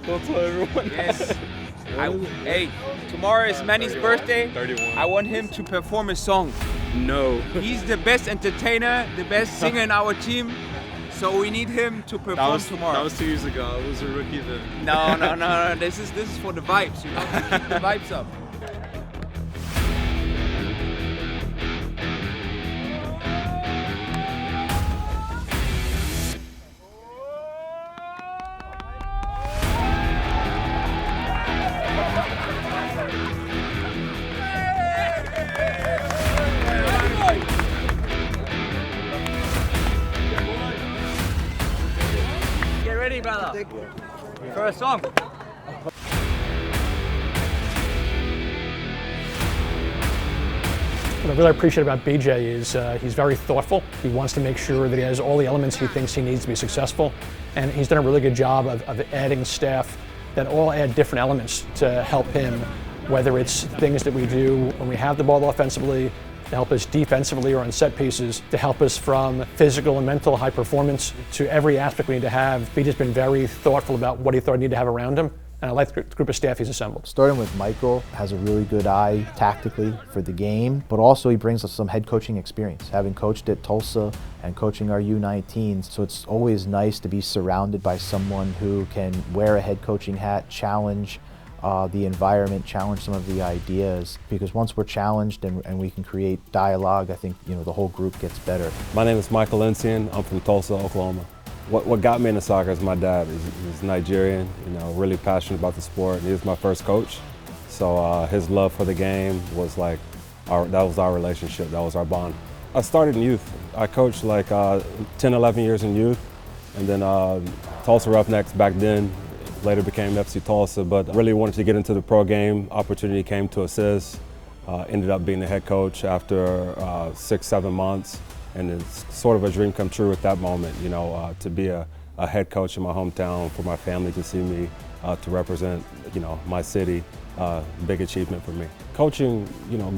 Don't tell everyone. Yes. Hey, tomorrow is Manny's birthday. 31. I want him to perform a song. No. He's the best entertainer, the best singer in our team. So we need him to perform tomorrow. That was 2 years ago. I was a rookie then. No. This is for the vibes, you know, to keep the vibes up. Get ready, brother. For a song. What I really appreciate about BJ is he's very thoughtful. He wants to make sure that he has all the elements he thinks he needs to be successful. And he's done a really good job of adding staff that all add different elements to help him, whether it's things that we do when we have the ball offensively, to help us defensively or on set pieces, to help us from physical and mental high performance to every aspect we need to have. BJ's been very thoughtful about what he thought he needed to have around him. And I like the group of staff he's assembled. Starting with Michael, has a really good eye tactically for the game, but also he brings us some head coaching experience, having coached at Tulsa and coaching our U19s. So it's always nice to be surrounded by someone who can wear a head coaching hat, challenge the environment, challenge some of the ideas, because once we're challenged and we can create dialogue, I think the whole group gets better. My name is Michael Nsien. I'm from Tulsa, Oklahoma. What got me into soccer is my dad. He's Nigerian, really passionate about the sport. He was my first coach. So his love for the game was that was our relationship, that was our bond. I started in youth. I coached 10, 11 years in youth, and then Tulsa Roughnecks back then, later became FC Tulsa, but really wanted to get into the pro game. Opportunity came to assist. Ended up being the head coach after 6, 7 months. And it's sort of a dream come true at that moment, to be a head coach in my hometown, for my family to see me, to represent, my city, big achievement for me. Coaching,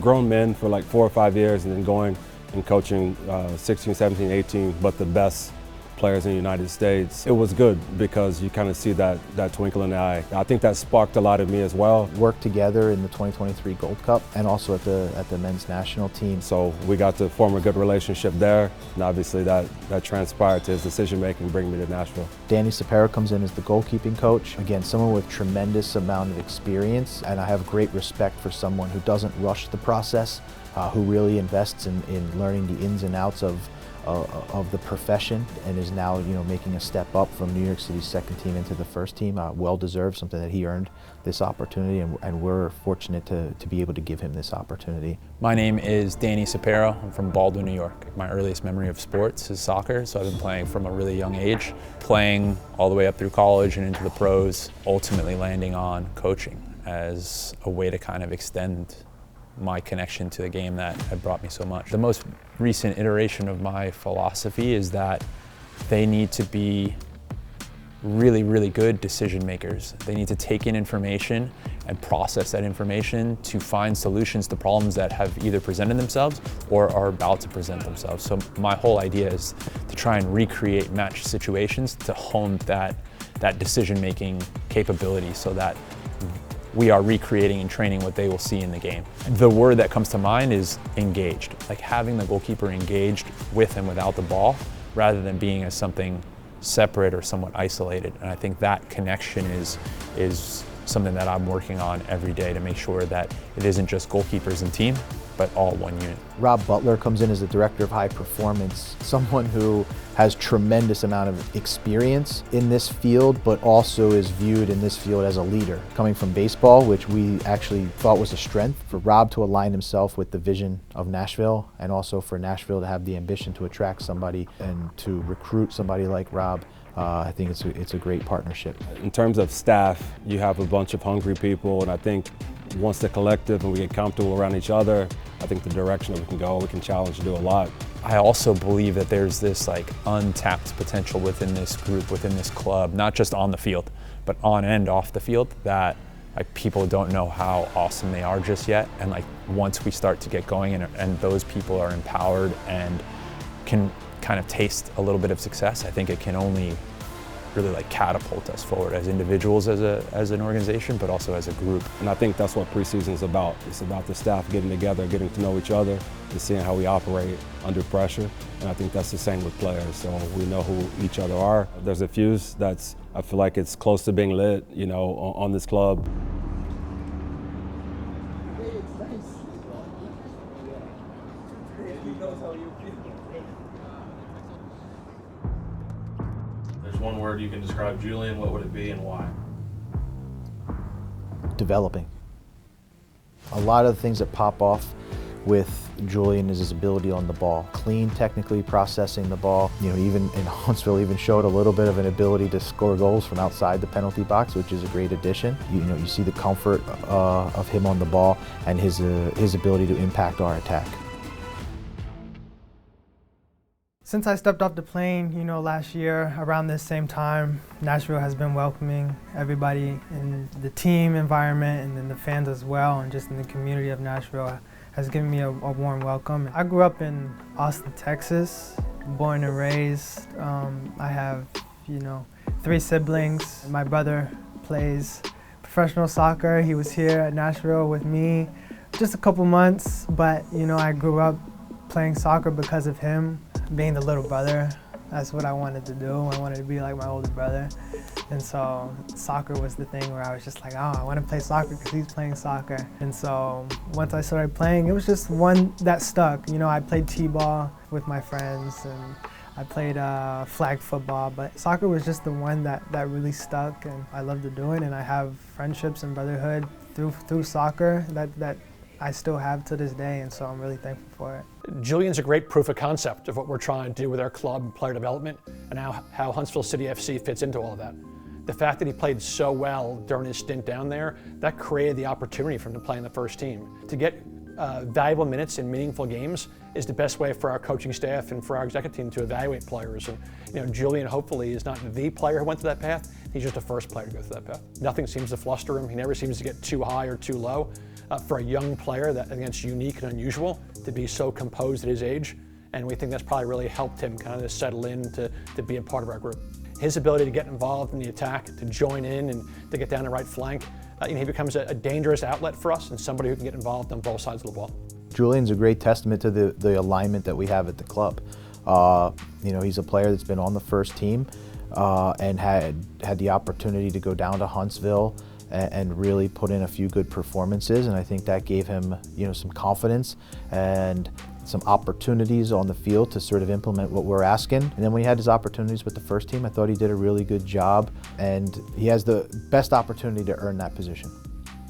grown men for like 4 or 5 years, and then going and coaching 16, 17, 18, but the best players in the United States. It was good because you kind of see that twinkle in the eye. I think that sparked a lot of me as well. Worked together in the 2023 Gold Cup and also at the men's national team. So we got to form a good relationship there, and obviously that transpired to his decision making, bringing me to Nashville. Danny Cepero comes in as the goalkeeping coach. Again, someone with tremendous amount of experience, and I have great respect for someone who doesn't rush the process, who really invests in learning the ins and outs of the profession, and is now making a step up from New York City's second team into the first team. Well deserved, something that he earned this opportunity, and we're fortunate to be able to give him this opportunity. My name is Danny Cepero. I'm from Baldwin, New York. My earliest memory of sports is soccer, so I've been playing from a really young age, playing all the way up through college and into the pros, ultimately landing on coaching as a way to kind of extend my connection to the game that had brought me so much. The most recent iteration of my philosophy is that they need to be really, really good decision makers. They need to take in information and process that information to find solutions to problems that have either presented themselves or are about to present themselves. So my whole idea is to try and recreate match situations to hone that decision-making capability so that we are recreating and training what they will see in the game. The word that comes to mind is engaged, like having the goalkeeper engaged with and without the ball rather than being as something separate or somewhat isolated. And I think that connection is something that I'm working on every day to make sure that it isn't just goalkeepers and team, but all one unit. Rob Butler comes in as the director of high performance, someone who has tremendous amount of experience in this field, but also is viewed in this field as a leader. Coming from baseball, which we actually thought was a strength, for Rob to align himself with the vision of Nashville, and also for Nashville to have the ambition to attract somebody and to recruit somebody like Rob, I think it's a great partnership. In terms of staff, you have a bunch of hungry people, and I think once the collective and we get comfortable around each other, I think the direction that we can go, we can challenge to do a lot. I also believe that there's this untapped potential within this group, within this club, not just on the field, but on and off the field, that people don't know how awesome they are just yet. And once we start to get going and those people are empowered and can kind of taste a little bit of success, I think it can only really like catapult us forward as individuals, as an organization, but also as a group. And I think that's what preseason is about. It's about the staff getting together, getting to know each other, and seeing how we operate under pressure. And I think that's the same with players. So we know who each other are. There's a fuse that's, I feel like it's close to being lit, you know, on this club. There's one word you can describe Julian, what would it be and why? Developing. A lot of the things that pop off with Julian is his ability on the ball. Clean, technically processing the ball. You know, even in Huntsville, even showed a little bit of an ability to score goals from outside the penalty box, which is a great addition. You know, you see the comfort of him on the ball and his ability to impact our attack. Since I stepped off the plane, you know, last year around this same time, Nashville has been welcoming everybody in the team environment and then the fans as well, and just in the community of Nashville has given me a warm welcome. I grew up in Austin, Texas, born and raised. I have, you know, 3 siblings. My brother plays professional soccer. He was here at Nashville with me just a couple months, but, you know, I grew up playing soccer because of him. Being the little brother, that's what I wanted to do. I wanted to be like my older brother. And so soccer was the thing where I was just like, oh, I want to play soccer because he's playing soccer. And so once I started playing, it was just one that stuck. You know, I played t-ball with my friends and I played flag football, but soccer was just the one that really stuck, and I love to do it. And I have friendships and brotherhood through soccer that I still have to this day, and so I'm really thankful for it. Julian's a great proof of concept of what we're trying to do with our club and player development, and how Huntsville City FC fits into all of that. The fact that he played so well during his stint down there, that created the opportunity for him to play in the first team. To get valuable minutes in meaningful games is the best way for our coaching staff and for our executive team to evaluate players. And you know, Julian hopefully is not the player who went to that path, he's just the first player to go through that path. Nothing seems to fluster him, he never seems to get too high or too low. For a young player, I think that's unique and unusual to be so composed at his age, and we think that's probably really helped him kind of settle in to be a part of our group. His ability to get involved in the attack, to join in and to get down the right flank, you know, he becomes a dangerous outlet for us and somebody who can get involved on both sides of the ball. Julian's a great testament to the alignment that we have at the club. You know, he's a player that's been on the first team and had the opportunity to go down to Huntsville and really put in a few good performances, and I think that gave him, you know, some confidence and some opportunities on the field to sort of implement what we're asking. And then when he had his opportunities with the first team, I thought he did a really good job, and he has the best opportunity to earn that position.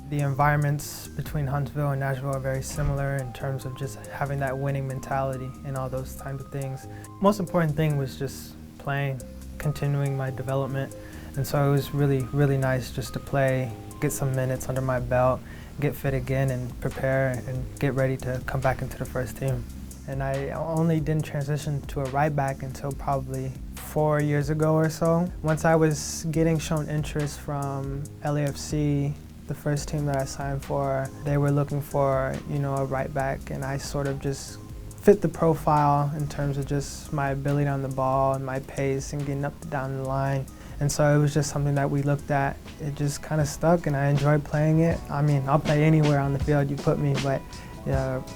The environments between Huntsville and Nashville are very similar in terms of just having that winning mentality and all those types of things. Most important thing was just playing, continuing my development. And so it was really, really nice just to play, get some minutes under my belt, get fit again and prepare and get ready to come back into the first team. And I only didn't transition to a right back until probably 4 years ago or so. Once I was getting shown interest from LAFC, the first team that I signed for, they were looking for, you know, a right back, and I sort of just fit the profile in terms of just my ability on the ball and my pace and getting up and down the line. And so it was just something that we looked at. It just kind of stuck, and I enjoyed playing it. I mean, I'll play anywhere on the field you put me, but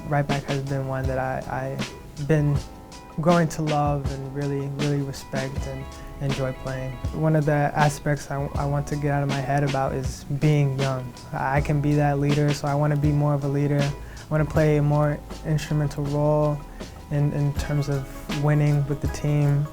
right back has been one that I've been growing to love and really, really respect and enjoy playing. One of the aspects I want to get out of my head about is being young. I can be that leader, so I want to be more of a leader. I want to play a more instrumental role in terms of winning with the team.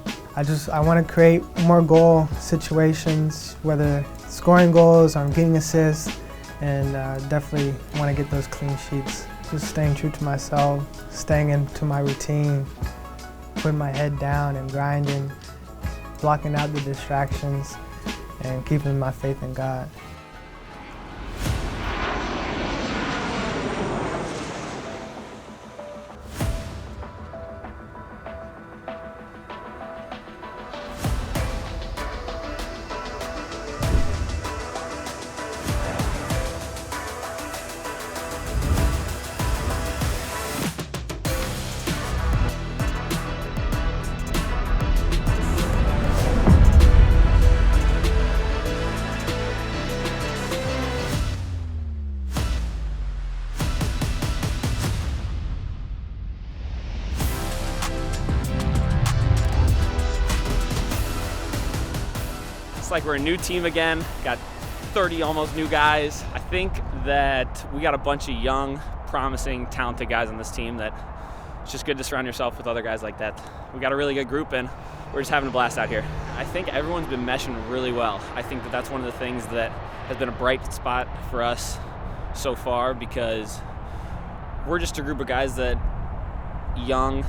I want to create more goal situations, whether scoring goals or getting assists, and definitely want to get those clean sheets. Just staying true to myself, staying into my routine, putting my head down and grinding, blocking out the distractions, and keeping my faith in God. It's like we're a new team again. Got 30 almost new guys. I think that we got a bunch of young, promising, talented guys on this team that it's just good to surround yourself with other guys like that. We got a really good group and we're just having a blast out here. I think everyone's been meshing really well. I think that that's one of the things that has been a bright spot for us so far, because we're just a group of guys that young,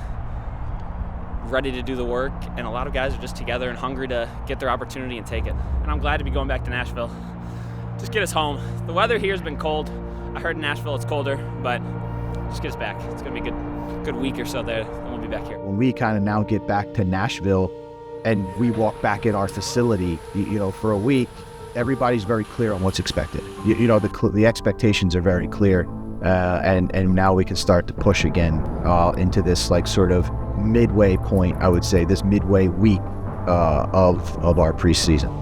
ready to do the work, and a lot of guys are just together and hungry to get their opportunity and take it. And I'm glad to be going back to Nashville. Just get us home. The weather here has been cold. I heard in Nashville it's colder, but just get us back. It's gonna be a good week or so there, and we'll be back here. When we kind of now get back to Nashville and we walk back in our facility, you know, for a week, everybody's very clear on what's expected. You know, the expectations are very clear, and now we can start to push again into this like sort of midway point, I would say, this midway week of our preseason.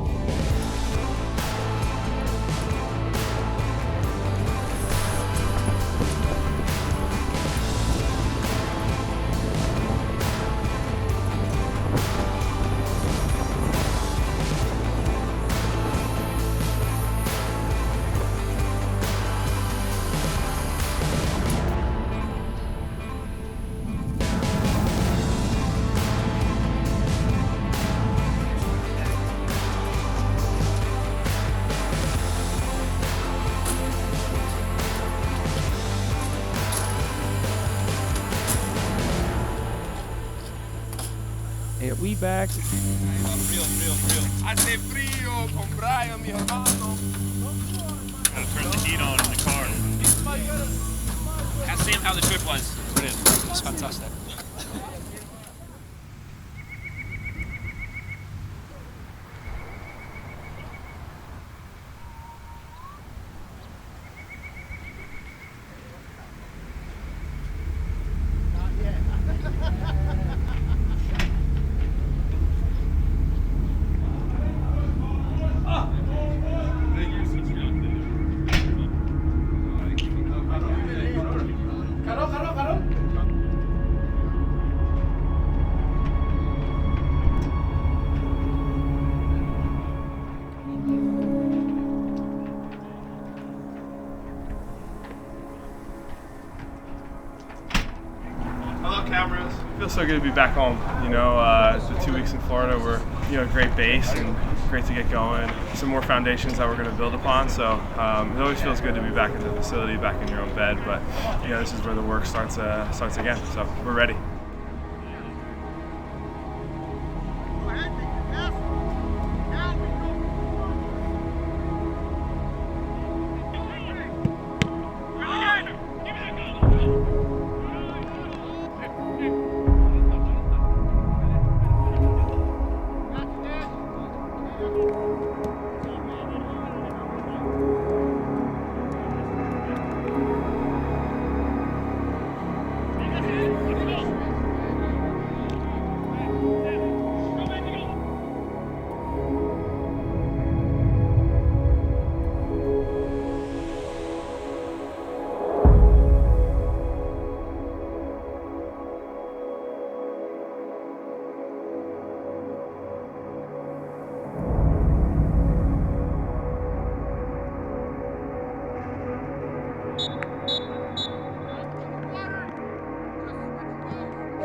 Yeah, we back. Hace frío con Brian, mi hermano. Gotta turn the heat on in the car. Ask Sam how the trip was. Brilliant. It was fantastic. Cameras. It feels so good to be back home. You know, the 2 weeks in Florida were, you know, a great base and great to get going. Some more foundations that we're going to build upon. So it always feels good to be back in the facility, back in your own bed. But you know, this is where the work starts again. So we're ready.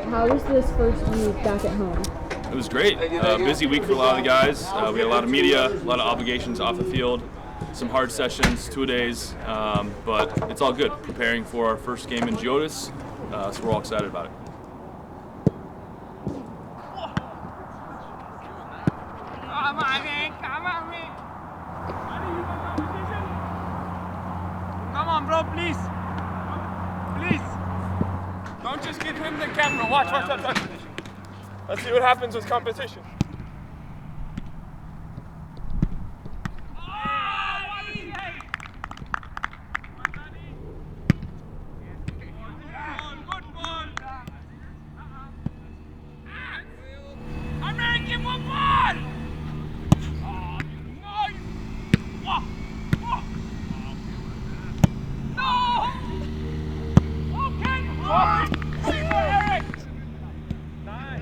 How was this first week back at home? It was great. Busy week for a lot of the guys. We had a lot of media, a lot of obligations off the field, some hard sessions, 2 days, but it's all good. Preparing for our first game in GEODIS, so we're all excited about it. Come on, bro, please. Please. Don't just give him the camera. Watch. Let's see what happens with competition. American football! No! Okay! Eric! Nice.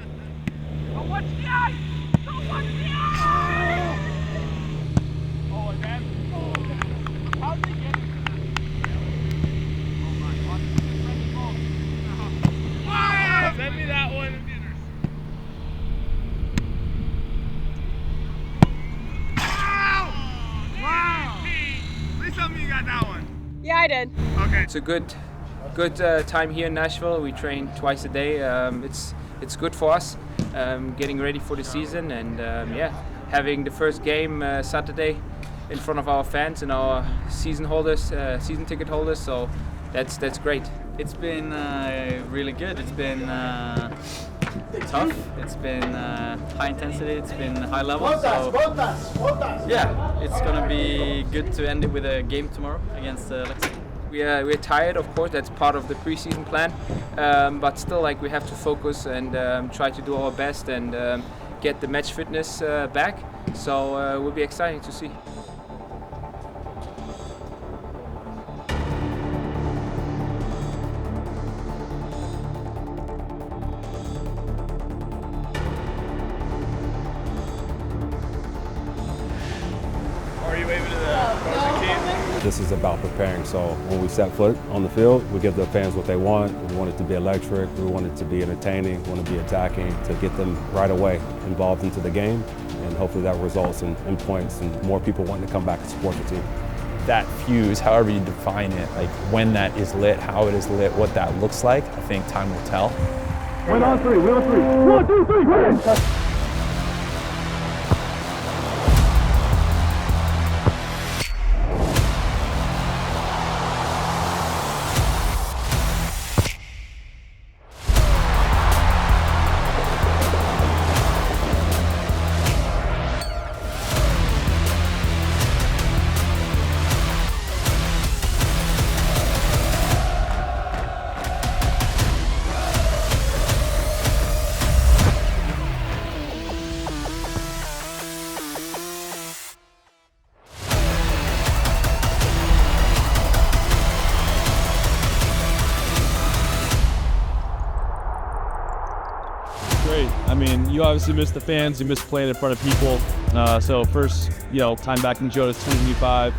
Oh, what's the eye? got that one? Yeah, I did. Okay. It's a good time here in Nashville. We train twice a day. It's good for us, getting ready for the season, and yeah, having the first game Saturday in front of our fans and our season ticket holders. So that's great. It's been really good. It's been tough. It's been high intensity. It's been high level. So yeah, it's gonna be good to end it with a game tomorrow against Lexington. We're tired, of course. That's part of the preseason plan. But still, like, we have to focus and try to do our best and get the match fitness back. So it will be exciting to see. Are you waving to the coaching team? This is about preparing. So when we set foot on the field, we give the fans what they want. We want it to be electric. We want it to be entertaining. We want to be attacking to get them right away involved into the game. And hopefully that results in points and more people wanting to come back and support the team. That fuse, however you define it, like when that is lit, how it is lit, what that looks like, I think time will tell. Win on three. 1, 2, 3, win! Great. I mean, you obviously miss the fans, you miss playing in front of people. So first, time back in GEODIS 2025,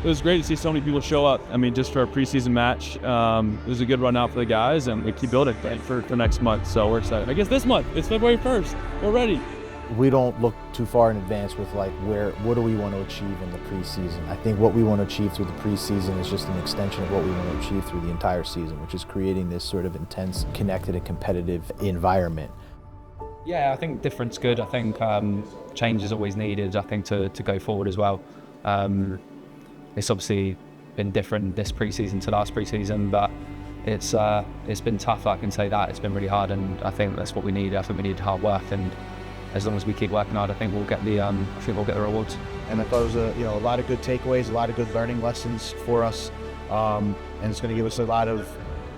it was great to see so many people show up. I mean, just for a preseason match, it was a good run out for the guys, and we keep building for next month. So we're excited. I guess this month, it's February 1st. We're ready. We don't look too far in advance with what do we want to achieve in the preseason. I think what we want to achieve through the preseason is just an extension of what we want to achieve through the entire season, which is creating this sort of intense, connected, and competitive environment. Yeah, I think different's good. I think change is always needed, I think, to go forward as well. It's obviously been different this preseason to last preseason, but it's been tough, I can say that. It's been really hard, and I think that's what we need. I think we need hard work, and as long as we keep working hard, I think we'll get the rewards. And I thought it was a lot of good takeaways, a lot of good learning lessons for us, and it's going to give us a lot of,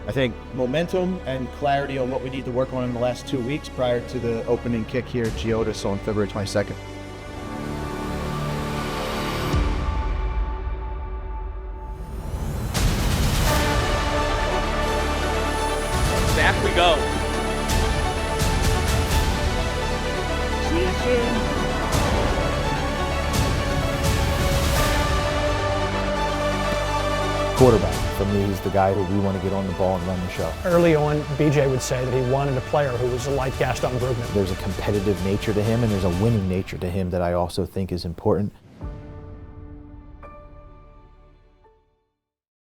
I think, momentum and clarity on what we need to work on in the last 2 weeks prior to the opening kick here at GEODIS on February 22nd. Back we go. See you soon. Quarterback, for me, he's the guy who we want to get on the ball and run the show. Early on, BJ would say that he wanted a player who was like Gaston Brugman. There's a competitive nature to him, and there's a winning nature to him that I also think is important.